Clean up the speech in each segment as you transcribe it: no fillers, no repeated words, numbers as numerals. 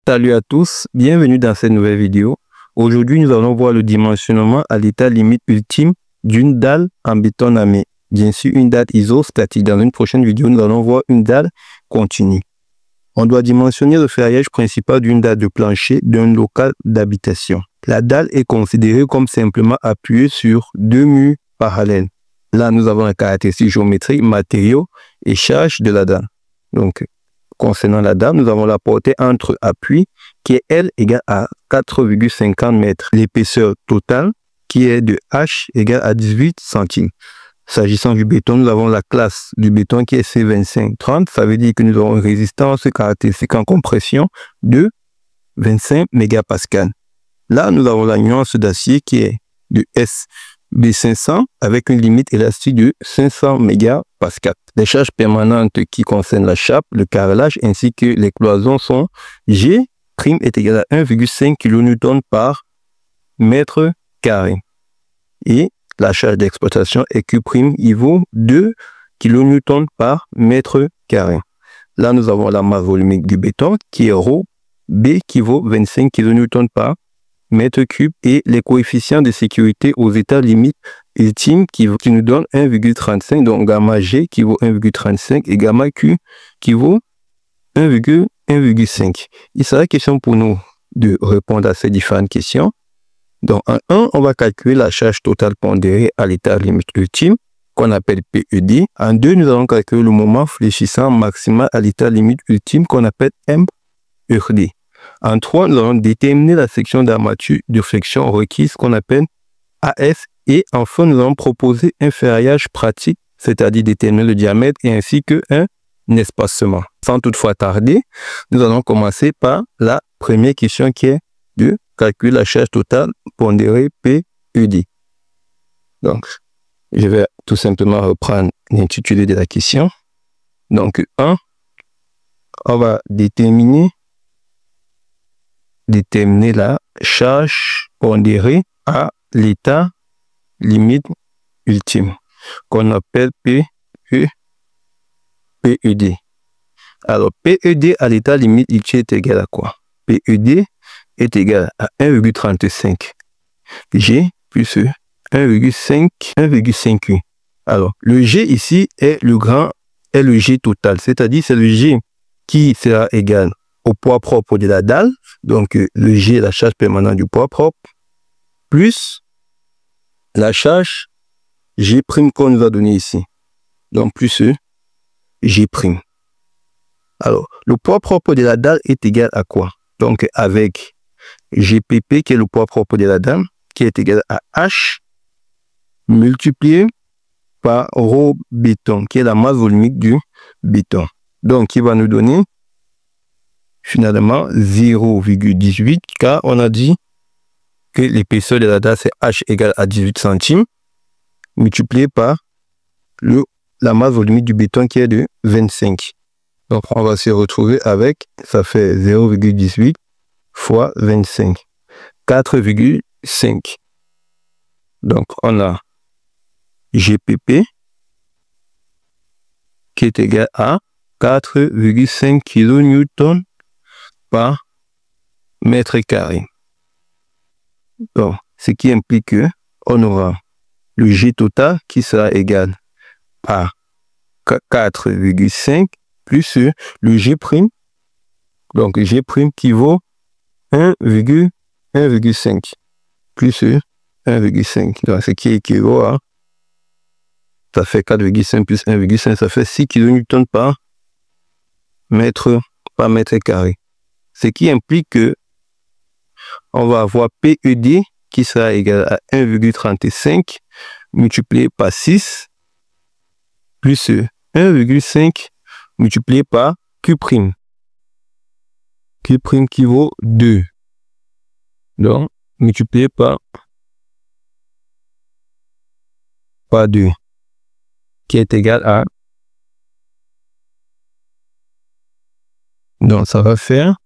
Salut à tous, bienvenue dans cette nouvelle vidéo. Aujourd'hui, nous allons voir le dimensionnement à l'état limite ultime d'une dalle en béton armé. Bien sûr, une dalle isostatique. Dans une prochaine vidéo, nous allons voir une dalle continue. On doit dimensionner le ferraillage principal d'une dalle de plancher d'un local d'habitation. La dalle est considérée comme simplement appuyée sur deux murs parallèles. Là, nous avons la caractéristique géométrique, matériaux et charge de la dalle. Donc, concernant la dalle, nous avons la portée entre appuis qui est, elle, égale à 4,50 mètres. L'épaisseur totale qui est de H égale à 18 centimes. S'agissant du béton, nous avons la classe du béton qui est C2530. Ça veut dire que nous avons une résistance caractéristique en compression de 25 mégapascales. Là, nous avons la nuance d'acier qui est de SB500 avec une limite élastique de 500 mégapascales. Les charges permanentes qui concernent la chape, le carrelage ainsi que les cloisons sont G' est égal à 1,5 kN par mètre carré. Et la charge d'exploitation est Q' il vaut 2 kN par mètre carré. Là, nous avons la masse volumique du béton qui est ρ, B qui vaut 25 kN par mètre cube et les coefficients de sécurité aux états limites ultimes qui nous donnent 1,35, donc gamma G qui vaut 1,35 et gamma Q qui vaut 1,5. Il sera question pour nous de répondre à ces différentes questions. Donc en 1, on va calculer la charge totale pondérée à l'état limite ultime qu'on appelle PED. En 2, nous allons calculer le moment fléchissant maximal à l'état limite ultime qu'on appelle MED. En 3, nous allons déterminer la section d'armature de flexion requise qu'on appelle AS. Et enfin, nous allons proposer un ferraillage pratique, c'est-à-dire déterminer le diamètre et ainsi qu'un espacement. Sans toutefois tarder, nous allons commencer par la première question qui est de calculer la charge totale pondérée PED. Donc, je vais tout simplement reprendre l'intitulé de la question. Donc, 1, on va déterminer la charge pondérée à l'état limite ultime qu'on appelle PED. Alors, PED à l'état limite ultime est égal à quoi? PED est égal à 1,35 G plus 1,5 U. Alors, le G ici est le G total, c'est-à-dire c'est le G qui sera égal au poids propre de la dalle, donc le G est la charge permanente du poids propre, plus la charge G' qu'on nous a donné ici, donc plus G'. Alors, le poids propre de la dalle est égal à quoi? Donc, avec GPP, qui est le poids propre de la dalle, qui est égal à H, multiplié par ρ béton, qui est la masse volumique du béton. Donc, il va nous donner finalement 0,18, car on a dit que l'épaisseur de la dalle, c'est H égale à 18 centimes, multiplié par la masse volumique du béton qui est de 25. Donc, on va se retrouver avec, ça fait 0,18 fois 25, 4,5. Donc, on a GPP qui est égal à 4,5 kN par mètre carré. Donc, ce qui implique que on aura le G total qui sera égal à 4,5 plus le G', donc G' qui vaut 1,5 plus 1,5, donc ce qui équivaut à, ça fait 4,5 plus 1,5, ça fait 6 kN par mètre carré. Ce qui implique que on va avoir PED qui sera égal à 1,35 multiplié par 6 plus 1,5 multiplié par Q'. Q' qui vaut 2. Donc, multiplié par 2, qui est égal à, donc ça va faire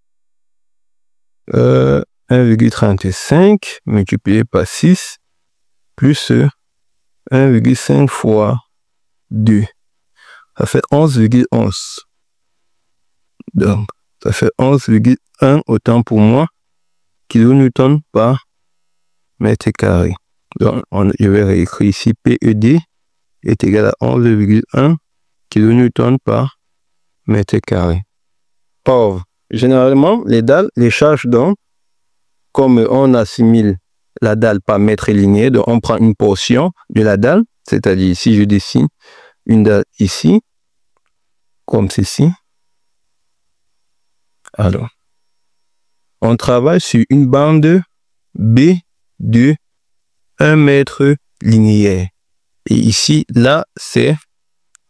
1,35 multiplié par 6 plus 1,5 fois 2. Ça fait 11,11. Donc, ça fait 11,11 1, autant pour moi, kilonewton par mètre carré. Donc, je vais réécrire ici PED est égal à 11,1 kilonewton par mètre carré. Or, généralement, les dalles, les charges, donc, comme on assimile la dalle par mètre linéaire, donc on prend une portion de la dalle, c'est-à-dire si je dessine une dalle ici, comme ceci. Alors, on travaille sur une bande B de 1 mètre linéaire. Et ici, là, c'est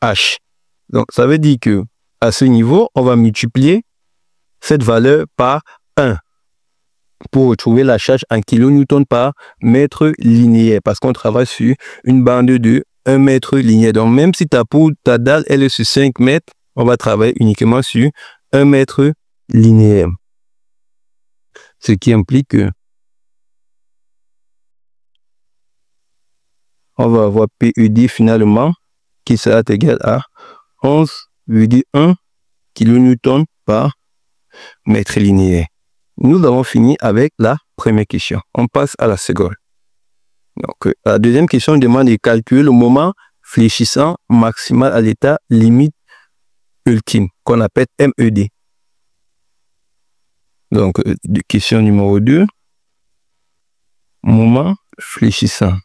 H. Donc, ça veut dire que à ce niveau, on va multiplier cette valeur par 1 pour retrouver la charge en kilonewton par mètre linéaire, parce qu'on travaille sur une bande de 1 mètre linéaire. Donc, même si ta dalle, elle est sur 5 mètres, on va travailler uniquement sur 1 mètre linéaire. Ce qui implique que on va avoir PED finalement qui sera égal à 11,1 kilonewton par mètre linéaire. Nous avons fini avec la première question. On passe à la seconde. Donc, la deuxième question demande de calculer le moment fléchissant maximal à l'état limite ultime, qu'on appelle MED. Donc, question numéro 2. Moment fléchissant.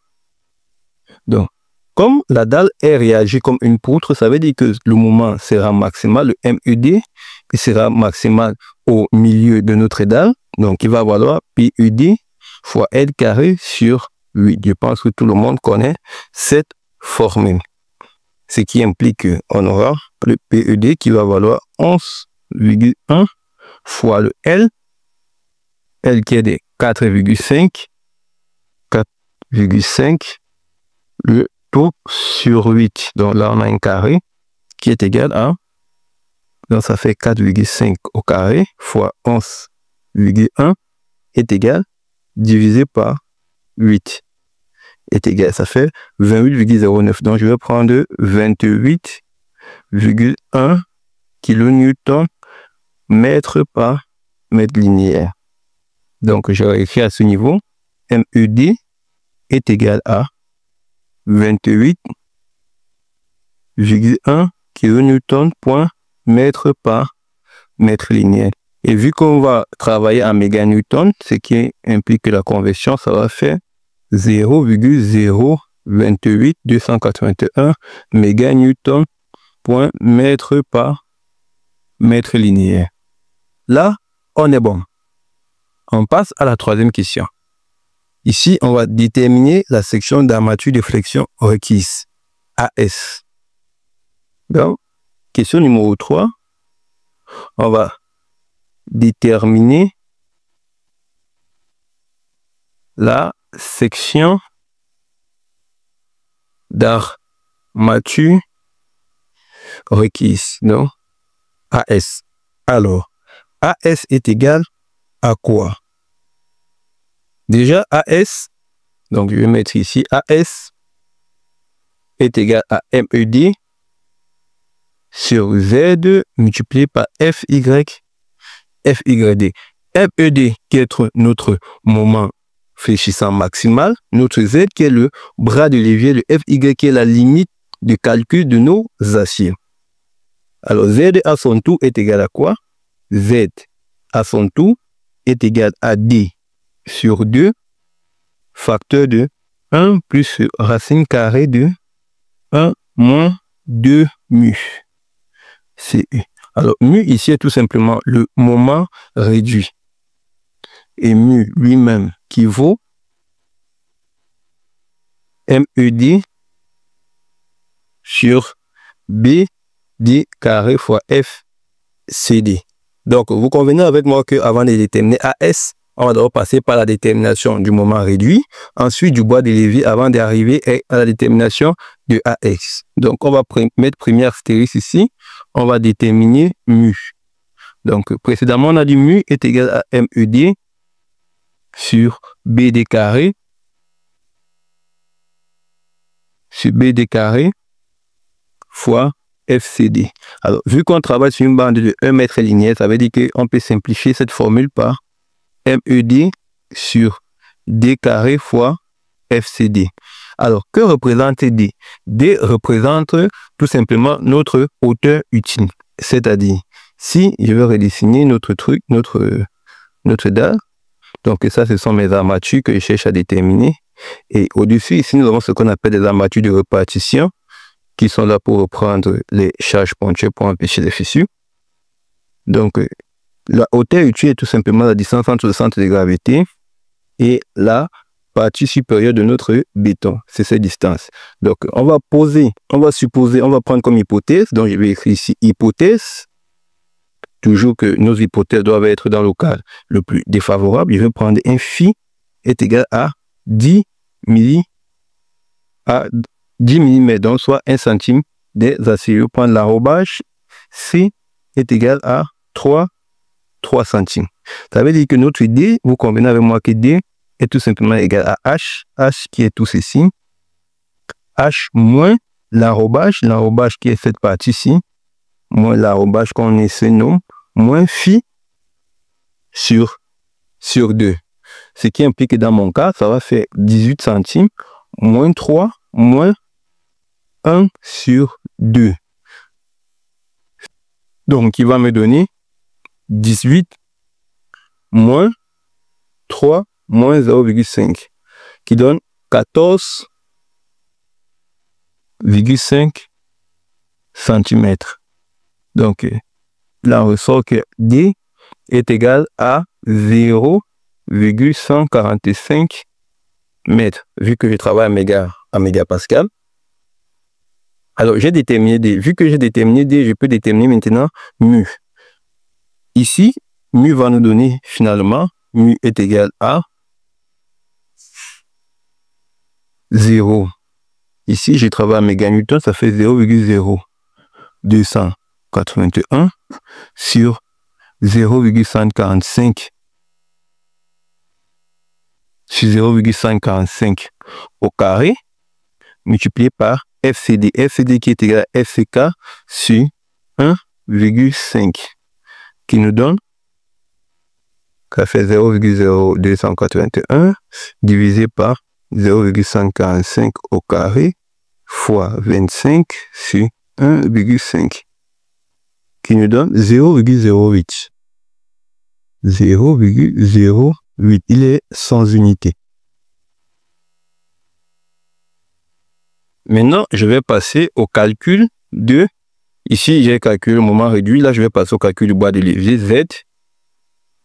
Donc, comme la dalle est réagit comme une poutre, ça veut dire que le moment sera maximal, le MED, qui sera maximal au milieu de notre dalle. Donc, il va valoir PED fois L carré sur 8. Je pense que tout le monde connaît cette formule. Ce qui implique qu'on aura le PED qui va valoir 11,1 fois le L qui est de 4,5, le tout sur 8. Donc là, on a un carré qui est égal à, donc ça fait 4,5 au carré fois 11,1 est égal, divisé par 8 est égal, ça fait 28,09. Donc je vais prendre 28,1 kilonewton mètre par mètre linéaire. Donc je réécris à ce niveau, MED est égal à 28,1 kilonewton point mètre par mètre linéaire. Et vu qu'on va travailler en méganewton, ce qui implique que la conversion, ça va faire 0,028281 méganewton point mètre par mètre linéaire. Là, on est bon. On passe à la troisième question. Ici, on va déterminer la section d'armature de flexion requise, AS. Donc, question numéro 3, on va déterminer la section d'armature requise, donc AS. Alors, AS est égal à quoi? Déjà, AS, donc je vais mettre ici AS est égal à MED sur Z multiplié par FY, FYD. MED qui est notre moment fléchissant maximal, notre Z qui est le bras de levier, le FY qui est la limite de calcul de nos aciers. Alors Z à son tour est égal à quoi? Z à son tour est égal à D sur 2, facteur de 1 plus racine carrée de 1 moins 2 mu. C'est U. Alors, mu ici est tout simplement le moment réduit. Et mu lui-même qui vaut MED sur BD carré fois FCD. Donc, vous convenez avec moi qu'avant de déterminer AS, on va d'abord passer par la détermination du moment réduit, ensuite du bras de levier avant d'arriver à la détermination de AS. Donc, on va mettre première astérisque ici, on va déterminer mu. Donc, précédemment, on a dit mu est égal à MED sur BD carré fois FCD. Alors, vu qu'on travaille sur une bande de 1 mètre linéaire, ça veut dire qu'on peut simplifier cette formule par MED sur D carré fois FCD. Alors, que représente D? D représente tout simplement notre hauteur utile. C'est-à-dire, si je veux redessiner notre truc, notre dalle, donc ça, ce sont mes armatures que je cherche à déterminer. Et au-dessus, ici, nous avons ce qu'on appelle des armatures de répartition qui sont là pour reprendre les charges ponctuelles pour empêcher les fissures. Donc, la hauteur utile est tout simplement la distance entre le centre de gravité et la partie supérieure de notre béton. C'est cette distance. Donc, on va supposer, on va prendre comme hypothèse, donc je vais écrire ici hypothèse, toujours que nos hypothèses doivent être dans le cas le plus défavorable. Je vais prendre un phi est égal à 10 mm, donc soit 1 centime des aciers. Je vais prendre l'arrobage, C est égal à 3 centimes. Ça veut dire que notre D, vous convenez avec moi que D est tout simplement égal à H qui est tout ceci, H moins l'arrobage qui est cette partie-ci, moins l'arrobage qu'on essaie non, moins phi sur 2. Ce qui implique que dans mon cas, ça va faire 18 centimes, moins 3, moins 1 sur 2. Donc, il va me donner 18 moins 3 moins 0,5 qui donne 14,5 cm. Donc, là, on ressort que D est égal à 0,145 mètres, vu que je travaille en mégapascal. Alors, j'ai déterminé D. Vu que j'ai déterminé D, je peux déterminer maintenant mu. Ici, mu va nous donner finalement, mu est égal à 0. Ici, je travaille en méganewton, ça fait 0,0281 sur 0,145 sur 0,145 au carré, multiplié par FCD. FCD qui est égal à FCK sur 1,5 qui nous donne, ça fait 0,0281 divisé par 0,145 au carré fois 25 sur 1,5 qui nous donne 0,08. 0,08. Il est sans unité. Maintenant, je vais passer au calcul de... Ici, j'ai calculé le moment réduit. Là, je vais passer au calcul du bas de levier Z.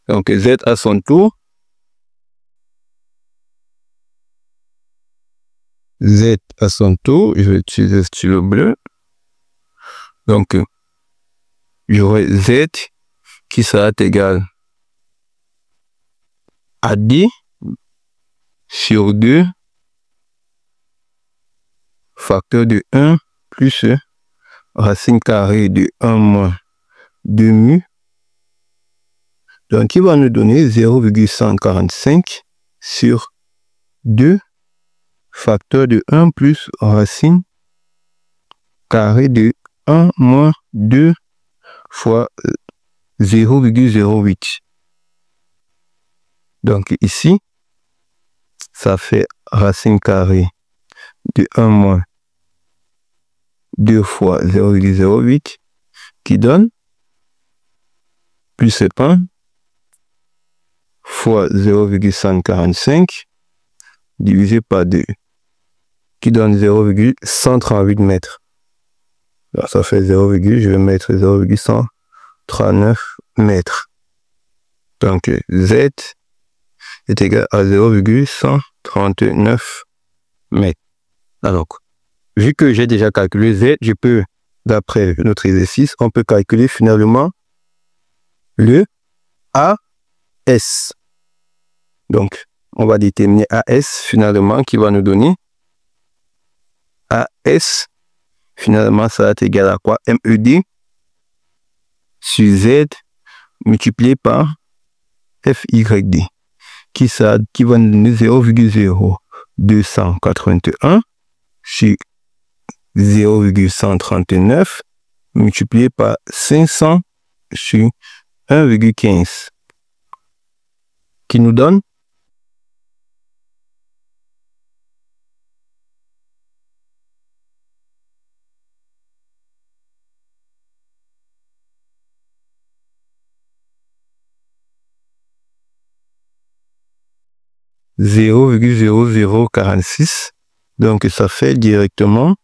Donc, Z à son tour. Z à son tour. Je vais utiliser le stylo bleu. Donc, j'aurai Z qui sera égal à D sur 2 facteur de 1 plus racine carrée de 1 moins 2 mu. Donc, il va nous donner 0,145 sur 2 facteur de 1 plus racine carrée de 1 moins 2 fois 0,08. Donc, ici, ça fait racine carrée de 1 moins 2 fois 0,08 qui donne plus 1 fois 0,145 divisé par 2 qui donne 0,138 mètres. Alors, ça fait 0, je vais mettre 0,139 mètres. Donc Z est égal à 0,139 mètres. Alors, vu que j'ai déjà calculé Z, je peux, d'après notre exercice, on peut calculer finalement le AS. Donc, on va déterminer AS finalement qui va nous donner AS. Finalement, ça va être égal à quoi? MED sur Z multiplié par FYD qui va nous donner 0,0281 sur 0,139 multiplié par 500 sur 1,15 qui nous donne 0,0046. Donc, ça fait directement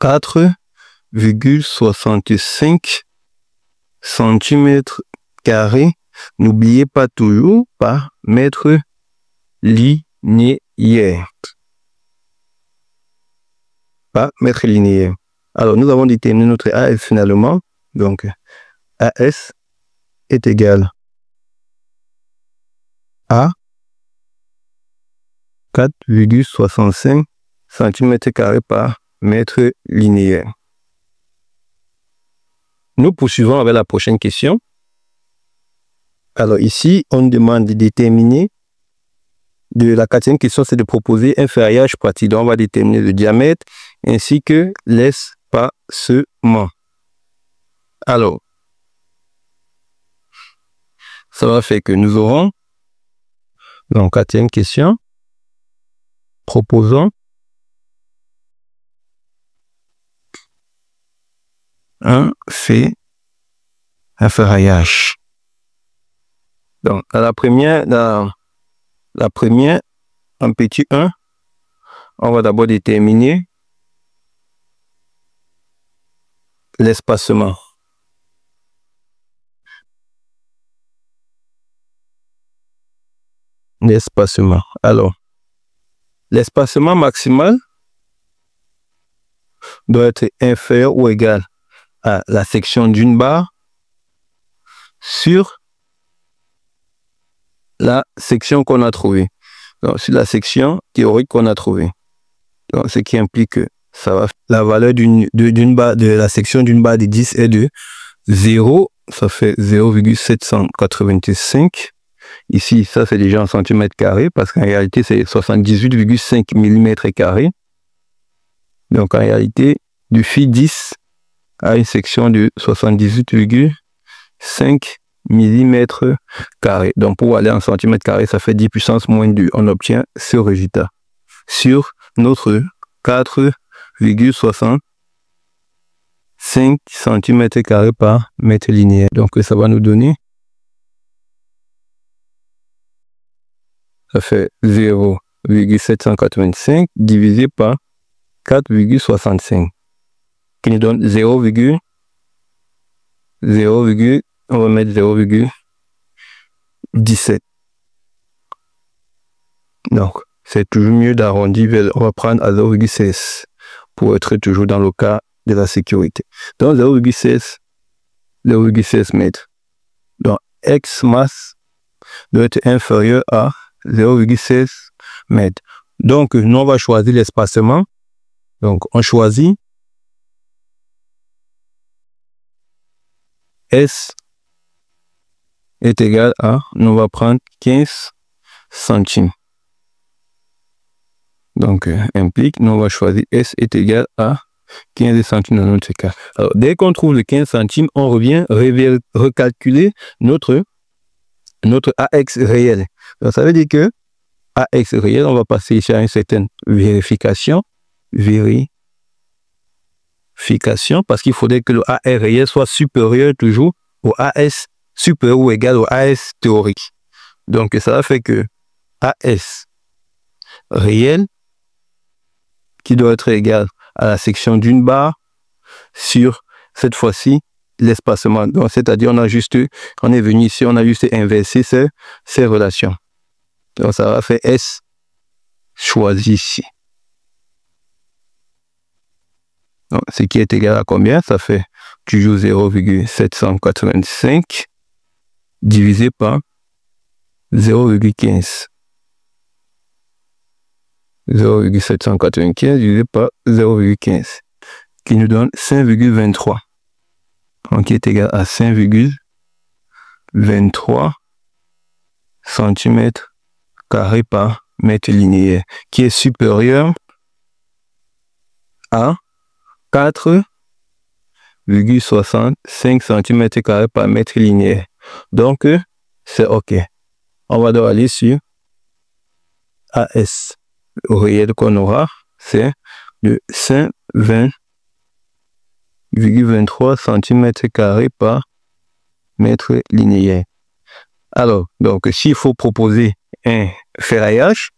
4,65 cm². N'oubliez pas toujours par mètre linéaire. Par mètre linéaire. Alors, nous avons déterminé notre AS finalement. Donc, AS est égal à 4,65 cm² par mètre linéaire. Nous poursuivons avec la prochaine question. Alors ici, on demande de déterminer, la quatrième question, c'est de proposer un ferraillage pratique. Donc on va déterminer le diamètre ainsi que l'espacement. Alors, ça va faire que nous aurons, donc quatrième question, proposons un ferraillage. Donc, à la première, en petit 1, on va d'abord déterminer l'espacement. L'espacement. Alors, l'espacement maximal doit être inférieur ou égal à la section d'une barre sur la section qu'on a trouvée. Donc, sur la section théorique qu'on a trouvée. Donc, ce qui implique que ça va, la valeur de la section d'une barre de 10 est de 0, ça fait 0,785. Ici, ça c'est déjà en centimètres carrés parce qu'en réalité, c'est 78,5 mm². Donc, en réalité, du phi 10 à une section de 78,5 mm². Donc, pour aller en centimètres carrés, ça fait 10 puissance moins 2. On obtient ce résultat sur notre 4,65 cm² par mètre linéaire. Donc, ça va nous donner, ça fait 0,785 divisé par 4,65 qui nous donne 0, on va mettre 0,17. Donc, c'est toujours mieux d'arrondir, on va prendre à 0,16 pour être toujours dans le cas de la sécurité. Donc, 0,16 mètres. Donc, X masse doit être inférieur à 0,16 mètres. Donc, nous, on va choisir l'espacement. Donc, on choisit S est égal à, nous on va prendre 15 centimes. Donc, implique, nous on va choisir S est égal à 15 centimes dans notre cas. Alors, dès qu'on trouve le 15 centimes, on revient recalculer notre AX réel. Donc, ça veut dire que AX réel, on va passer ici à une certaine vérification, parce qu'il faudrait que le AR réel soit supérieur toujours au AS supérieur ou égal au AS théorique. Donc, ça va faire que AS réel qui doit être égal à la section d'une barre sur, cette fois-ci, l'espacement. Donc, c'est-à-dire, on est venu ici, on a juste inversé ces relations. Donc, ça va faire S choisi ici. Donc, ce qui est égal à combien? Ça fait toujours 0,785 divisé par 0,15. 0,795 divisé par 0,15 qui nous donne 5,23. Donc, qui est égal à 5,23 cm² par mètre linéaire, qui est supérieur à 4 1,65 cm² par mètre linéaire. Donc, c'est OK. On va donc aller sur AS. Le réel qu'on aura, c'est de 520,23 cm² par mètre linéaire. Alors, donc, s'il faut proposer un ferraillage,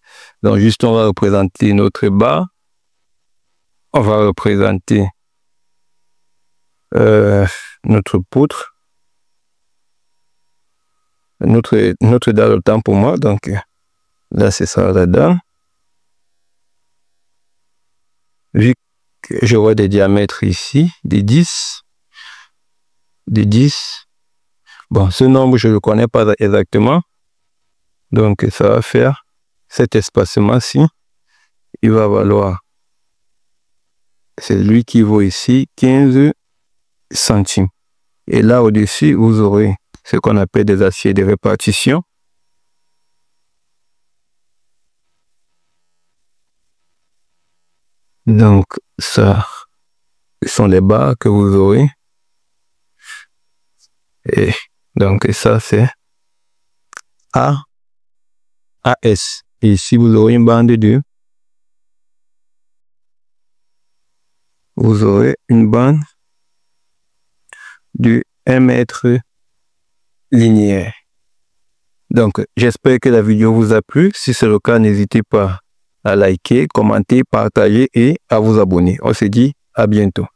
donc juste on va représenter notre barre, on va représenter notre poutre, notre dalle autant pour moi, donc là c'est ça la dalle. Vu que je vois des diamètres ici, des 10, bon ce nombre je ne le connais pas exactement, donc ça va faire cet espacement-ci, il va valoir, c'est lui qui vaut ici 15 centimes. Et là au-dessus, vous aurez ce qu'on appelle des aciers de répartition. Donc ça, ce sont les barres que vous aurez. Et donc ça c'est AS. Et ici vous aurez une bande de, vous aurez une bande de 1 mètre linéaire. Donc j'espère que la vidéo vous a plu. Si c'est le cas, n'hésitez pas à liker, commenter, partager et à vous abonner. On se dit à bientôt.